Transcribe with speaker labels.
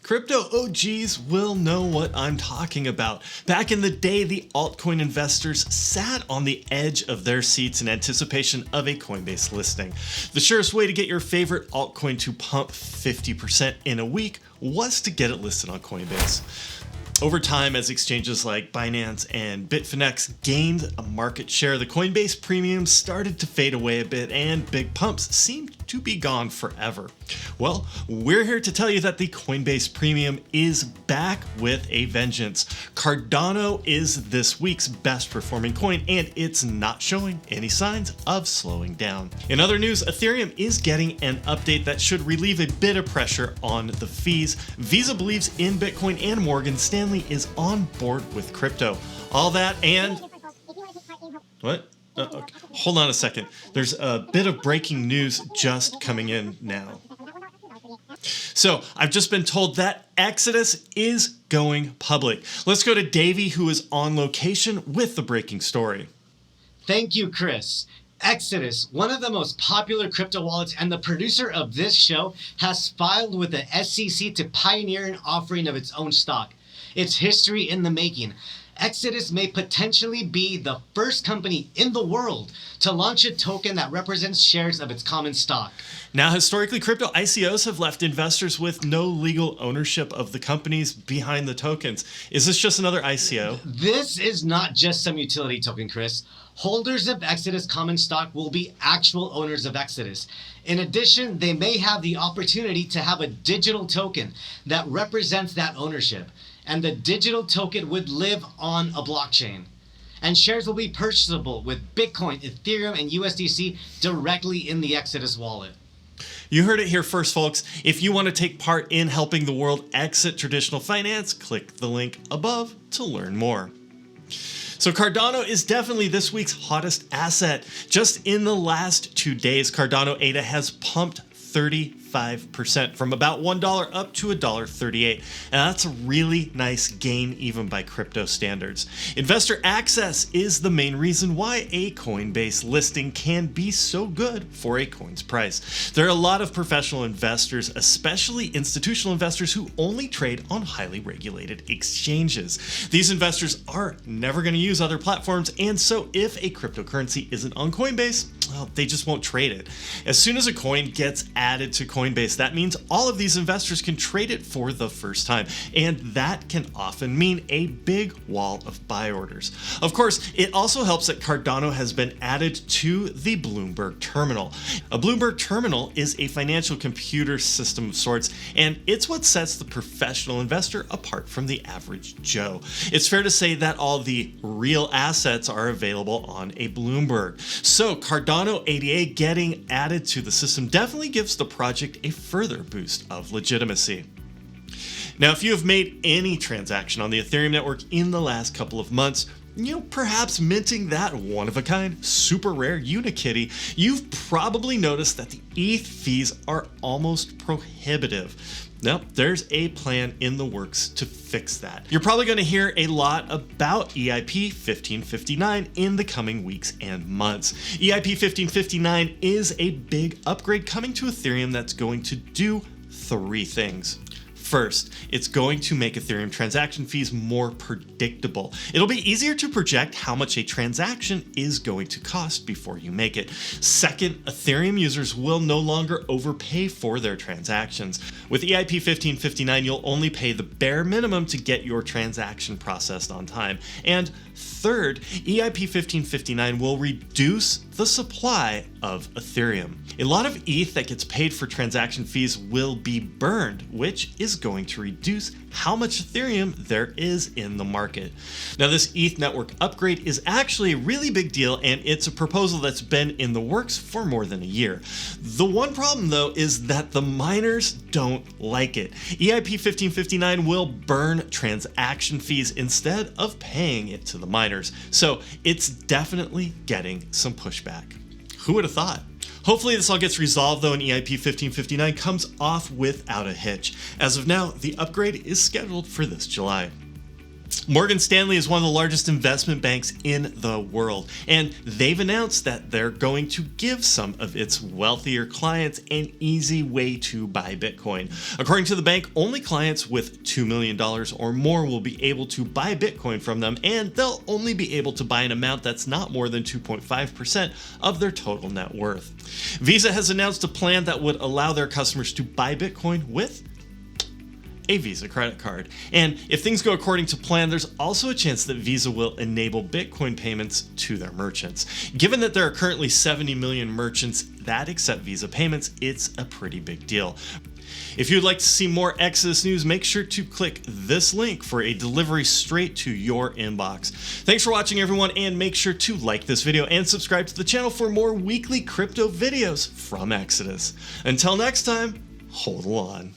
Speaker 1: Crypto OGs will know what I'm talking about. Back in the day, the altcoin investors sat on the edge of their seats in anticipation of a Coinbase listing. The surest way to get your favorite altcoin to pump 50% in a week was to get it listed on Coinbase. Over time, as exchanges like Binance and Bitfinex gained a market share, the Coinbase premium started to fade away a bit and big pumps seemed to be gone forever. Well, we're here to tell you that the Coinbase premium is back with a vengeance. Cardano is this week's best performing coin and it's not showing any signs of slowing down. In other news, Ethereum is getting an update that should relieve a bit of pressure on the fees. Visa believes in Bitcoin and Morgan Stanley is on board with crypto. All that and... What? Okay. Hold on a second. There's a bit of breaking news just coming in now. So I've just been told that Exodus is going public. Let's go to Davey, who is on location with the breaking story.
Speaker 2: Thank you, Kris. Exodus, one of the most popular crypto wallets and the producer of this show, has filed with the SEC to pioneer an offering of its own stock. It's history in the making. Exodus may potentially be the first company in the world to launch a token that represents shares of its common stock.
Speaker 1: Now, historically, crypto ICOs have left investors with no legal ownership of the companies behind the tokens. Is this just another ICO?
Speaker 2: This is not just some utility token, Kris. Holders of Exodus common stock will be actual owners of Exodus. In addition, they may have the opportunity to have a digital token that represents that ownership. And the digital token would live on a blockchain. And shares will be purchasable with Bitcoin, Ethereum, and USDC directly in the Exodus wallet.
Speaker 1: You heard it here first, folks. If you want to take part in helping the world exit traditional finance, click the link above to learn more. So Cardano is definitely this week's hottest asset. Just in the last 2 days, Cardano ADA has pumped 35% from about $1 up to $1.38. And that's a really nice gain even by crypto standards. Investor access is the main reason why a Coinbase listing can be so good for a coin's price. There are a lot of professional investors, especially institutional investors, who only trade on highly regulated exchanges. These investors are never going to use other platforms, and so if a cryptocurrency isn't on Coinbase, well, they just won't trade it. As soon as a coin gets added to Coinbase, that means all of these investors can trade it for the first time, and that can often mean a big wall of buy orders. Of course, it also helps that Cardano has been added to the Bloomberg terminal. A Bloomberg terminal is a financial computer system of sorts, and it's what sets the professional investor apart from the average Joe. It's fair to say that all the real assets are available on a Bloomberg. So Cardano ADA getting added to the system definitely gives the project a further boost of legitimacy. Now, if you have made any transaction on the Ethereum network in the last couple of months, perhaps minting that one-of-a-kind, super rare Unikitty, you've probably noticed that the ETH fees are almost prohibitive. Now, there's a plan in the works to fix that. You're probably going to hear a lot about EIP 1559 in the coming weeks and months. EIP 1559 is a big upgrade coming to Ethereum that's going to do 3 things. First, it's going to make Ethereum transaction fees more predictable. It'll be easier to project how much a transaction is going to cost before you make it. Second, Ethereum users will no longer overpay for their transactions. With EIP 1559, you'll only pay the bare minimum to get your transaction processed on time. And third, EIP 1559 will reduce the supply of Ethereum. A lot of ETH that gets paid for transaction fees will be burned, which is going to reduce how much Ethereum there is in the market. Now, this ETH network upgrade is actually a really big deal, and it's a proposal that's been in the works for more than a year. The one problem, though, is that the miners don't like it. EIP 1559 will burn transaction fees instead of paying it to the miners, so it's definitely getting some pushback. Who would have thought? Hopefully this all gets resolved though, and EIP 1559 comes off without a hitch. As of now, the upgrade is scheduled for this July. Morgan Stanley is one of the largest investment banks in the world, and they've announced that they're going to give some of its wealthier clients an easy way to buy Bitcoin. According to the bank, only clients with $2 million or more will be able to buy Bitcoin from them, and they'll only be able to buy an amount that's not more than 2.5% of their total net worth. Visa has announced a plan that would allow their customers to buy Bitcoin with a Visa credit card. And if things go according to plan, there's also a chance that Visa will enable Bitcoin payments to their merchants. Given that there are currently 70 million merchants that accept Visa payments, it's a pretty big deal. If you'd like to see more Exodus news, make sure to click this link for a delivery straight to your inbox. Thanks for watching, everyone, and make sure to like this video and subscribe to the channel for more weekly crypto videos from Exodus. Until next time, hold on.